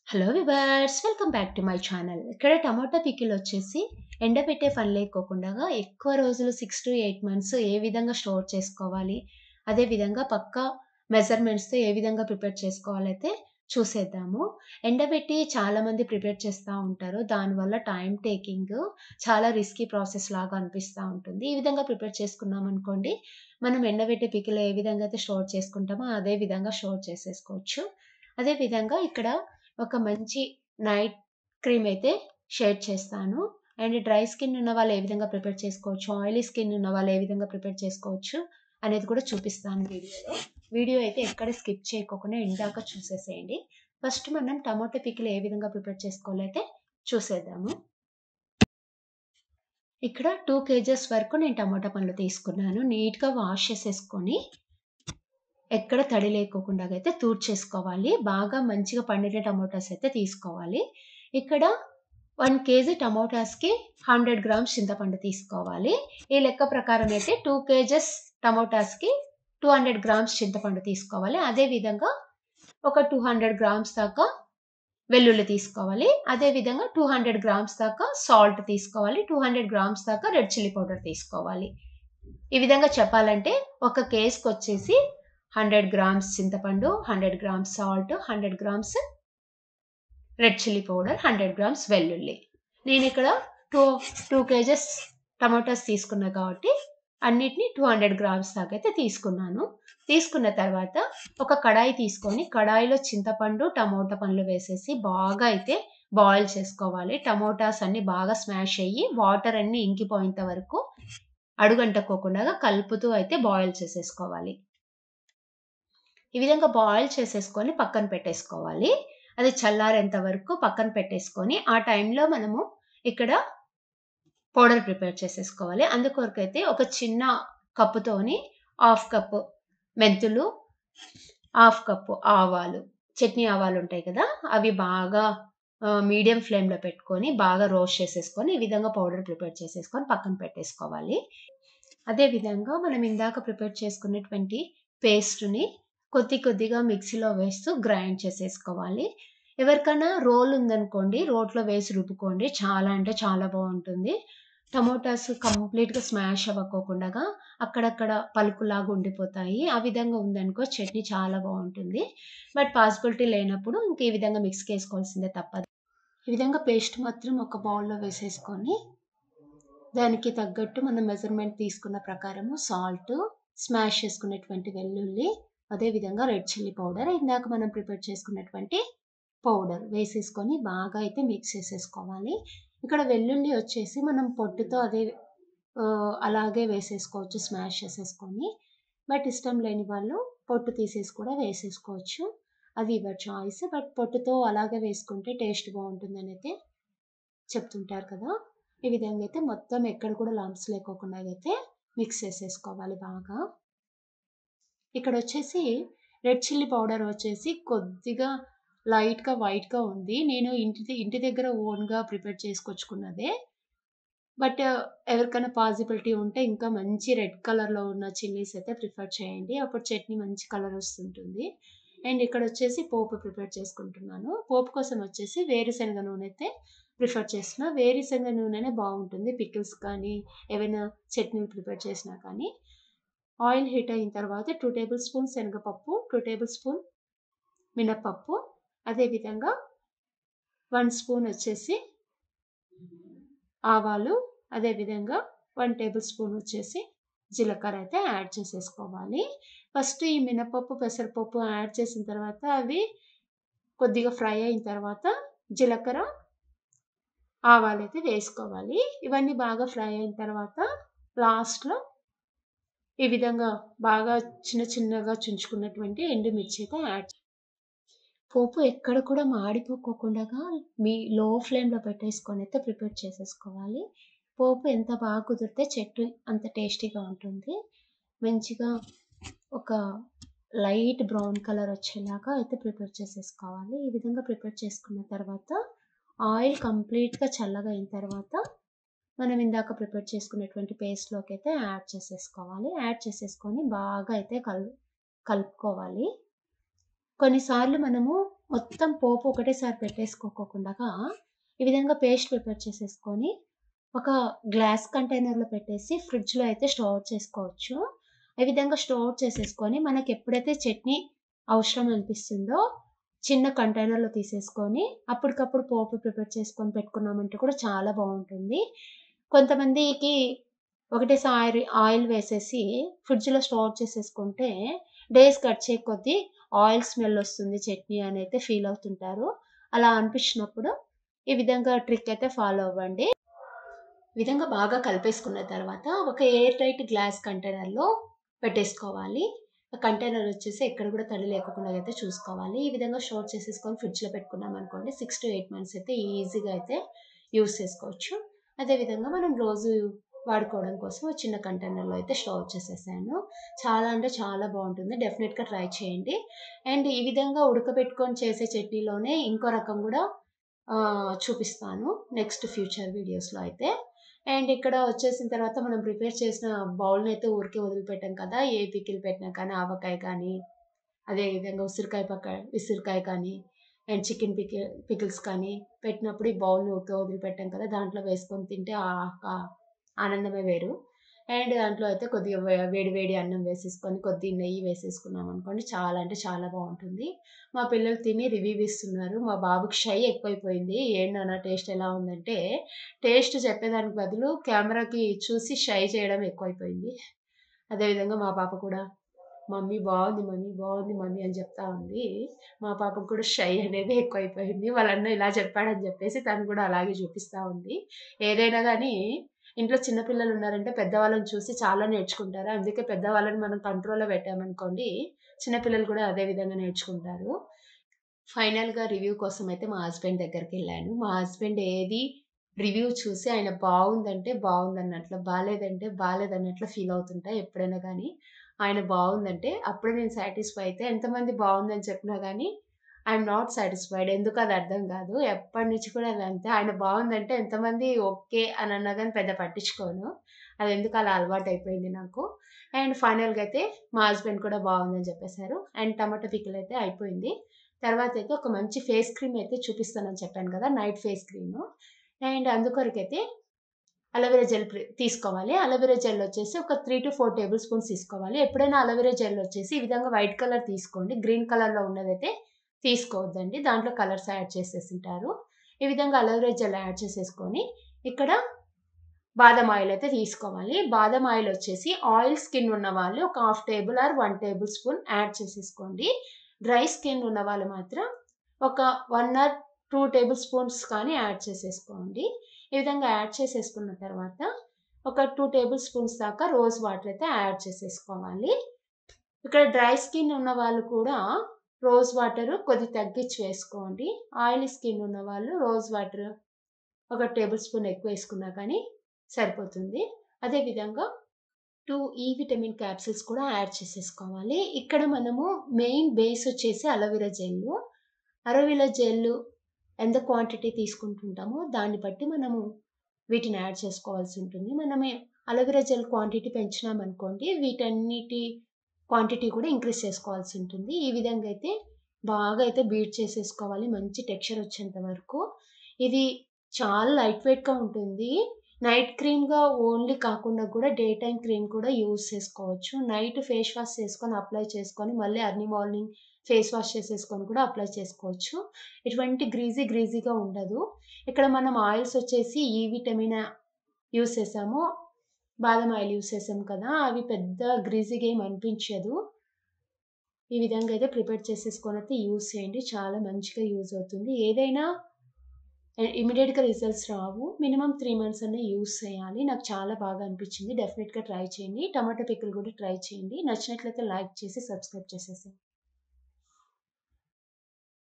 Hello viewers welcome back to my channel. ఇక్కడ టమాటా pickle వచ్చేసి ఎండబెట్టే పని లేకోకుండా ఎక్కువ రోజులు 6-8 మంత్స్ ఏ విధంగా స్టోర్ చేసుకోవాలి, అదే విధంగా పక్కా మెజర్మెంట్స్తో ఏ విధంగా ప్రిపేర్ చేసుకోవాలైతే చూసేద్దాము. ఎండబెట్టి చాలామంది ప్రిపేర్ చేస్తూ ఉంటారు. దానివల్ల టైం టేకింగ్ చాలా రిస్కీ ప్రాసెస్ లాగా అనిపిస్తూ ఉంటుంది. ఈ విధంగా ప్రిపేర్ చేసుకున్నాం అనుకోండి, మనం ఎండబెట్టే పికిల్ ఏ విధంగా అయితే స్టోర్ చేసుకుంటామో అదే విధంగా స్టోర్ చేసేసుకోవచ్చు. అదే విధంగా ఇక్కడ ఒక మంచి నైట్ క్రీమ్ అయితే షేర్ చేస్తాను. అండ్ డ్రై స్కిన్ ఉన్న వాళ్ళు ఏ విధంగా ప్రిపేర్ చేసుకోవచ్చు, ఆయిలీ స్కిన్ ఉన్న వాళ్ళు ఏ విధంగా ప్రిపేర్ చేసుకోవచ్చు అనేది కూడా చూపిస్తాను వీడియోలో. వీడియో అయితే ఎక్కడ స్కిప్ చేయకోకుండా ఎండ్ దాకా చూసేసేయండి. ఫస్ట్ మనం టమాటో పికిల్ ఏ విధంగా ప్రిపేర్ చేసుకోవాలో అయితే చూసేద్దాము. ఇక్కడ 2 కేజెస్ వరకు నేను టమాటా పండ్లు తీసుకున్నాను. నీట్‌గా వాష్ చేసేసుకొని ఎక్కడ తడి లేకోకుండా అయితే తూర్చేసుకోవాలి. బాగా మంచిగా పండిన టమోటాస్ అయితే తీసుకోవాలి. ఇక్కడ 1 కేజీ టమోటాస్‌కి 100 గ్రామ్స్ చింతపండు తీసుకోవాలి. ఈ లెక్క ప్రకారం అయితే 2 కేజెస్ టమోటాస్‌కి 200 గ్రామ్స్ చింతపండు తీసుకోవాలి. అదే విధంగా ఒక 200 గ్రామ్స్ దాకా వెల్లుల్లి తీసుకోవాలి. అదే విధంగా 200 గ్రామ్స్ దాకా సాల్ట్ తీసుకోవాలి. 200 గ్రామ్స్ దాకా రెడ్ చిల్లీ పౌడర్ తీసుకోవాలి. ఈ విధంగా చెప్పాలంటే ఒక కేస్‌కొచ్చేసి 100 గ్రామ్స్ చింతపండు, 100 grams salt, 100 grams red chilli powder, 100 grams వెల్లుల్లి. నేనిక్కడ 2 కేజెస్ టమాటాస్ తీసుకున్నా కాబట్టి అన్నిటిని 200 గ్రామ్స్ దాకా అయితే తీసుకున్నాను. తీసుకున్న తర్వాత ఒక కడాయి తీసుకొని కడాయిలో చింతపండు, టమోటా పండ్లు వేసేసి బాగా అయితే బాయిల్ చేసుకోవాలి. టమోటాస్ అన్నీ బాగా స్మాష్ అయ్యి వాటర్ అన్నీ ఇంకిపోయేంత వరకు అడుగంటకోకుండా కలుపుతూ అయితే బాయిల్ చేసేసుకోవాలి. ఈ విధంగా బాయిల్ చేసేసుకొని పక్కన పెట్టేసుకోవాలి. అది చల్లారేంత వరకు పక్కన పెట్టేసుకొని, ఆ టైంలో మనము ఇక్కడ పౌడర్ ప్రిపేర్ చేసేసుకోవాలి. అందుకొరకైతే ఒక చిన్న కప్పుతోని 1/2 కప్పు మెంతులు, 1/2 కప్పు ఆవాలు, చట్నీ ఆవాలుంటాయి కదా! అవి బాగా మీడియం ఫ్లేమ్‌లో పెట్టుకొని, బాగా రోస్ట్ చేసేసుకొని, ఈ విధంగా పౌడర్ ప్రిపేర్ చేసేసుకొని పక్కన పెట్టేసుకోవాలి. అదే విధంగా మనం ఇందాక ప్రిపేర్ చేసుకున్నటువంటి పేస్ట్‌ని కొద్దిగా మిక్సీలో వేస్తూ గ్రైండ్ చేసేసుకోవాలి. ఎవరికైనా రోల్ ఉందనుకోండి, రోట్లో వేసి రుబ్బుకోండి. చాలా అంటే చాలా బావుంటుంది. టమోటాస్ కంప్లీట్‌గా స్మాష్ అవ్వకోకుండగా అక్కడక్కడ పలుకులాగా ఉండిపోతాయి. ఆ విధంగా ఉందనుకో చట్నీ చాలా బావుంటుంది. బట్ పాసిబిలిటీ లేనప్పుడు ఇంక ఈ విధంగా మిక్స్‌కేసుకోవాల్సిందే తప్పదు. ఈ విధంగా పేస్ట్ మాత్రం ఒక బౌల్‌లో వేసేసుకొని దానికి తగ్గట్టు మనం మెజర్‌మెంట్ తీసుకున్న ప్రకారము సాల్ట్, స్మాష్ చేసుకున్నటువంటి వెల్లుల్లి, అదే విధంగా రెడ్ చిల్లీ పౌడర్, ఇందాక మనం ప్రిపేర్ చేసుకున్నటువంటి పౌడర్ వేసేసుకొని బాగా అయితే మిక్స్ చేసేసుకోవాలి. ఇక్కడ వెల్లుల్లి వచ్చేసి మనం పొట్టుతో అలాగే వేసేసుకోవచ్చు స్మాష్ చేసేసుకొని. బట్ ఇష్టం లేని వాళ్ళు పొట్టు తీసేసి కూడా వేసేసుకోవచ్చు. అది ఎవరి చాయిస్. బట్ పొట్టుతో అలాగే వేసుకుంటే టేస్ట్ బావుంటుందనైతే చెప్తుంటారు కదా! ఈ విధంగా అయితే మొత్తం ఎక్కడ కూడా లంప్స్ లేకోకుండా అయితే మిక్స్ చేసేసుకోవాలి బాగా. ఇక్కడొచ్చేసి రెడ్ చిల్లీ పౌడర్ వచ్చేసి కొద్దిగా లైట్‌గా వైట్‌గా ఉంది. నేను ఇంటి దగ్గర ఓన్‌గా ప్రిపేర్ చేసుకొచ్చుకున్నదే. బట్ ఎవరికైనా పాసిబిలిటీ ఉంటే ఇంకా మంచి రెడ్ కలర్‌లో ఉన్న చిల్లీస్ అయితే ప్రిఫర్ చేయండి. అప్పుడు చట్నీ మంచి కలర్ వస్తుంటుంది. అండ్ ఇక్కడొచ్చేసి పోపు ప్రిపేర్ చేసుకుంటున్నాను. పోపు కోసం వచ్చేసి వేరుశనగ నూనె అయితే ప్రిఫర్ చేస్తున్నా. వేరుశనగ నూనెనే బావుంటుంది. పికిల్స్ కానీ, ఏవైనా చట్నీలు ప్రిపేర్ చేసినా కానీ. ఆయిల్ హీట్ అయిన తర్వాత 2 టేబుల్ స్పూన్స్ శనగపప్పు, 2 టేబుల్ స్పూన్ మినపప్పు, అదే విధంగా 1 స్పూన్ వచ్చేసి ఆవాలు, అదే విధంగా 1 టేబుల్ స్పూన్ వచ్చేసి జీలకర్ర అయితే యాడ్ చేసేసుకోవాలి. ఫస్ట్ ఈ మినపప్పు, పెసరపప్పు యాడ్ చేసిన తర్వాత అవి కొద్దిగా ఫ్రై అయిన తర్వాత జీలకర్ర, ఆవాలైతే వేసుకోవాలి. ఇవన్నీ బాగా ఫ్రై అయిన తర్వాత లాస్ట్‌లో ఈ విధంగా బాగా చిన్నగా చుంచుకున్నటువంటి ఎండుమిర్చి అయితే పోపు ఎక్కడ కూడా మాడిపోకోకుండగా లో ఫ్లేమ్‌లో పెట్టేసుకొనైతే ప్రిపేర్ చేసేసుకోవాలి. పోపు ఎంత బాగా కుదిరితే చట్నీ అంత టేస్టీగా ఉంటుంది. మంచిగా ఒక లైట్ బ్రౌన్ కలర్ వచ్చేలాగా అయితే ప్రిపేర్ చేసేసుకోవాలి. ఈ విధంగా ప్రిపేర్ చేసుకున్న తర్వాత ఆయిల్ కంప్లీట్‌గా చల్లగా అయిన తర్వాత మనం ఇందాక ప్రిపేర్ చేసుకున్నటువంటి పేస్ట్‌లోకైతే యాడ్ చేసేసుకోవాలి. యాడ్ చేసేసుకొని బాగా అయితే కలుపుకోవాలి. కొన్నిసార్లు మనము మొత్తం పోపు ఒకటేసారి పెట్టేసుకోకోకుండగా, ఈ విధంగా పేస్ట్ ప్రిపేర్ చేసేసుకొని, ఒక గ్లాస్ కంటైనర్‌లో పెట్టేసి ఫ్రిడ్జ్‌లో అయితే స్టోర్ చేసుకోవచ్చు. ఈ విధంగా స్టోర్ చేసేసుకొని, మనకెప్పుడైతే చట్నీ అవసరం అనిపిస్తుందో, చిన్న కంటైనర్‌లో తీసేసుకొని, అప్పటికప్పుడు పోపు ప్రిపేర్ చేసుకొని పెట్టుకున్నామంటే కూడా చాలా బావుంటుంది. కొంతమందికి ఒకటేసారి ఆయిల్ వేసేసి ఫ్రిడ్జ్‌లో స్టోర్ చేసేసుకుంటే, డేస్ గడిచే కొద్దీ ఆయిల్ స్మెల్ ఒస్తుంది చట్నీ అనైతే ఫీల్ అవుతుంటారు. అలా అనిపించినప్పుడు ఈ విధంగా ట్రిక్ అయితే ఫాలో అవ్వండి. ఈ విధంగా బాగా కలిపేసుకున్న తర్వాత ఒక ఎయిర్ టైట్ గ్లాస్ కంటైనర్‌లో పెట్టేసుకోవాలి. ఆ కంటైనర్ వచ్చేసి ఎక్కడ కూడా తడి లేకోకుండా అయితే చూసుకోవాలి. ఈ విధంగా స్టోర్ చేసేసుకొని ఫ్రిడ్జ్‌లో పెట్టుకున్నామనుకోండి 6-8 మంత్స్ అయితే ఈజీగా అయితే యూజ్ చేసుకోవచ్చు. అదే విధంగా మనం రోజు వాడుకోవడం కోసం ఒక చిన్న కంటైనర్‌లో అయితే స్టోర్ చేసేసాను. చాలా అంటే చాలా బావుంటుంది. డెఫినిట్‌గా ట్రై చేయండి. అండ్ ఈ విధంగా ఉడకబెట్టుకొని చేసే చట్నీలోనే ఇంకో రకం గూడా చూపిస్తాను నెక్స్ట్ ఫ్యూచర్ వీడియోస్‌లో అయితే. అండ్ ఇక్కడ వచ్చేసిన తర్వాత మనం ప్రిపేర్ చేసిన బౌల్‌నయితే ఊరికే వదిలిపెట్టాం కదా! ఏ పికిల్ పెట్టినా కానీ ఆవకాయ కానీ, అదే విధంగా ఉసిరికాయ కానీ, అండ్ చికెన్ పికిల్స్ కానీ పెట్టినప్పుడు ఈ బౌల్‌ని ఊకే వదిలిపెట్టాం కదా! దాంట్లో వేసుకొని తింటే ఆనందమే వేరు. అండ్ దాంట్లో అయితే కొద్దిగా వేడి వేడి అన్నం వేసేసుకొని, కొద్దిగా నెయ్యి వేసేసుకున్నామనుకోండి చాలా అంటే చాలా బావుంటుంది. మా పిల్లలు తిని రివ్యూ ఇస్తున్నారు. మా బాబుకి షై ఎక్కువైపోయింది. "ఏంటి నాన్న టేస్ట్ ఎలా ఉందంటే" టేస్ట్ చెప్పేదానికి బదులు కెమెరాకి చూసి షై చేయడం ఎక్కువైపోయింది. అదే విధంగా మా పాప కూడా "మమ్మీ బావుంది మమ్మీ, బావుంది మమ్మీ" అని చెప్తా ఉంది. మా పాపకు కూడా షై అనేది ఎక్కువైపోయింది. వాళ్ళ అన్న ఇలా చెప్పాడని చెప్పేసి తను కూడా అలాగే చూపిస్తా ఉంది. ఏదైనా గానీ ఇంట్లో చిన్న పిల్లలున్నారంటే పెద్దవాళ్ళని చూసి చాలా నేర్చుకుంటారు. అందుకే పెద్దవాళ్ళని మనం కంట్రోల్‌లో పెట్టామనుకోండి, చిన్న పిల్లలు కూడా అదే విధంగా నేర్చుకుంటారు. ఫైనల్‌గా రివ్యూ కోసమయితే మా హస్బెండ్ దగ్గరికెళ్ళాను. మా హస్బెండ్ ఏది రివ్యూ చూసి ఆయన బావుందంటే బావుందన్నట్లు, బాలేదంటే బాలేదన్నట్లు ఫీల్ అవుతుంటా ఎప్పుడైనా గానీ. ఆయన బావుందంటే అప్పుడే నేను సాటిస్ఫై అయితే ఎంతమంది బావుందని చెప్పినా గానీ ఐయామ్ నాట్ సాటిస్ఫైడ్. ఎందుకో అది అర్థం గాదు. ఎప్పటినుంచి కూడా అది అంతే. ఆయన బావుందంటే ఎంతమంది ఓకే అని అన్నా గానీ పెద్ద పట్టించుకోను. అదెందుకో అలా అలవాటయిపోయింది నాకు. అండ్ ఫైనల్‌గా అయితే మా హస్బెండ్ కూడా బావుందని చెప్పేసారు. అండ్ టమాటా పికిల్ అయితే అయిపోయింది. తర్వాతయితే ఒక మంచి ఫేస్ క్రీమ్ అయితే చూపిస్తానని చెప్పాను కదా! Night face cream. అండ్ అందుకొరకైతే అలోవెరా జెల్ తీసుకోవాలి. అలోవెరా జెల్ వచ్చేసి ఒక 3-4 టేబుల్ స్పూన్స్ తీసుకోవాలి. ఎప్పుడైనా అలోవెరా జెల్ వచ్చేసి ఈ విధంగా వైట్ కలర్ తీసుకోండి. గ్రీన్ కలర్‌లో ఉన్నదైతే తీసుకోవద్దండి. దాంట్లో కలర్స్ యాడ్ చేసేసుంటారు. ఈ విధంగా అలోవెరా జెల్ యాడ్ చేసేసుకొని ఇక్కడ బాదం ఆయిల్ అయితే తీసుకోవాలి. బాదం ఆయిల్ వచ్చేసి ఆయిల్ స్కిన్ ఉన్నవాళ్ళు ఒక half table or 1 tablespoon add చేసేసుకోండి. డ్రై స్కిన్ ఉన్నవాళ్ళు మాత్రం ఒక 1 ఆర్ 2 టేబుల్ స్పూన్స్ కానీ యాడ్ చేసేసుకోండి. ఈ విధంగా యాడ్ చేసేసుకున్న తర్వాత ఒక 2 టేబుల్ స్పూన్స్ దాకా రోజ్ వాటర్ అయితే యాడ్ చేసేసుకోవాలి. ఇక్కడ డ్రై స్కిన్ ఉన్నవాళ్ళు కూడా రోజ్ వాటర్ కొద్దిగా తగ్గించి వేసుకోండి. ఆయిలీ స్కిన్ ఉన్నవాళ్ళు రోజ్ వాటర్ ఒక టేబుల్ స్పూన్ ఎక్కువేసుకున్నా కానీ సరిపోతుంది. అదే విధంగా 2 విటమిన్ క్యాప్సూల్స్ కూడా యాడ్ చేసేసుకోవాలి. ఇక్కడ మనము మెయిన్ బేస్ వచ్చేసి అలోవెరా జెల్లు. అలోవెరా జెల్లు ఎంత క్వాంటిటీ తీసుకుంటుంటామో దాన్ని బట్టి మనము వీటిని యాడ్ చేసుకోవాల్సి ఉంటుంది. మనమే అలోవెరా జెల్ క్వాంటిటీ పెంచినామనుకోండి వీటన్నిటి క్వాంటిటీ కూడా ఇంక్రీజ్ చేసుకోవాల్సి ఉంటుంది. ఈ విధంగా అయితే బాగా అయితే బీట్ చేసేసుకోవాలి మంచి టెక్స్చర్ వచ్చేంత వరకు. ఇది చాలా లైట్ వెయిట్‌గా ఉంటుంది. నైట్ క్రీమ్‌గా ఓన్లీ కాకుండా కూడా డే టైమ్ క్రీమ్ కూడా యూజ్ చేసుకోవచ్చు. నైట్ ఫేస్ వాష్ చేసుకొని అప్లై చేసుకొని మళ్ళీ ఎర్లీ మార్నింగ్ ఫేస్ వాష్ చేసేసుకొని కూడా అప్లై చేసుకోవచ్చు. ఎటువంటి గ్రీజీగా ఉండదు. ఇక్కడ మనం ఆయిల్స్ వచ్చేసి ఈ విటమిన్ యూజ్ చేసాము. బాదం ఆయిల్ యూజ్ చేసాం కదా! అవి పెద్ద గ్రీజీగా ఏమి అనిపించదు. ఈ విధంగా అయితే ప్రిపేర్ చేసేసుకొనైతే యూజ్ చేయండి. చాలా మంచిగా యూజ్ అవుతుంది. ఏదైనా ఇమ్మీడియేట్‌గా రిజల్ట్స్ రావు. మినిమమ్ 3 మంత్స్ అన్నా యూజ్ చేయాలి. నాకు చాలా బాగా అనిపించింది. డెఫినిట్‌గా ట్రై చేయండి. టమాటా పికిల్ కూడా ట్రై చేయండి. నచ్చినట్లయితే లైక్ చేసి సబ్స్క్రైబ్ చేసేసేయండి.